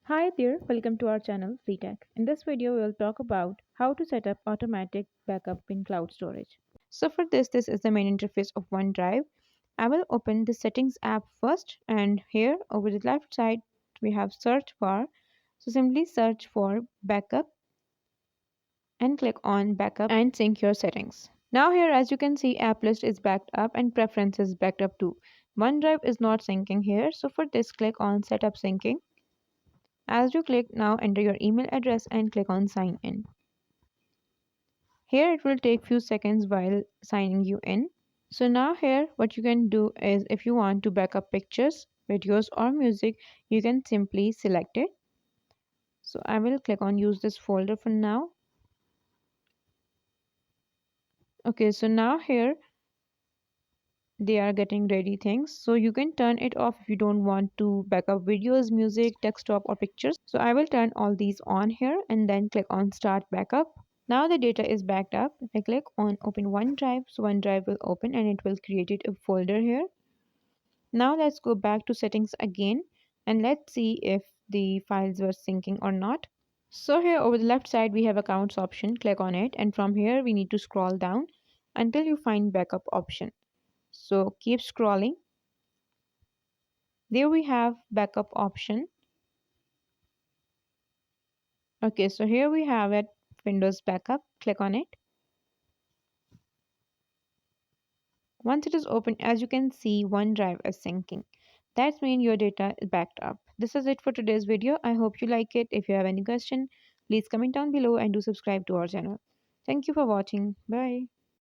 Hi there, welcome to our channel Free Tech. In this video, we will talk about how to set up automatic backup in cloud storage. So for this is the main interface of OneDrive. I will open the settings app first, and here over the left side we have search bar. So simply search for backup and click on backup and sync your settings. Now here as you can see app list is backed up and preferences backed up too. OneDrive is not syncing here, so for this click on setup syncing. As you click, now enter your email address and click on sign in. Here it will take few seconds while signing you in. So now here what you can do is if you want to backup pictures, videos or music, you can simply select it. So I will click on use this folder for now. Okay, so now here they are getting ready things, so you can turn it off if you don't want to backup videos, music, desktop or pictures. So I will turn all these on here and then click on start backup. Now the data is backed up. If I click on open OneDrive, so OneDrive will open and it will create a folder here. Now let's go back to settings again and let's see if the files were syncing or not. So here over the left side we have accounts option. Click on it and from here we need to scroll down until you find backup option. So keep scrolling. There we have backup option. Okay, so here we have it, Windows backup. Click on it. Once it is open, as you can see, OneDrive is syncing. That means your data is backed up. This is it for today's video. I hope you like it. If you have any question, please comment down below and do subscribe to our channel. Thank you for watching. Bye.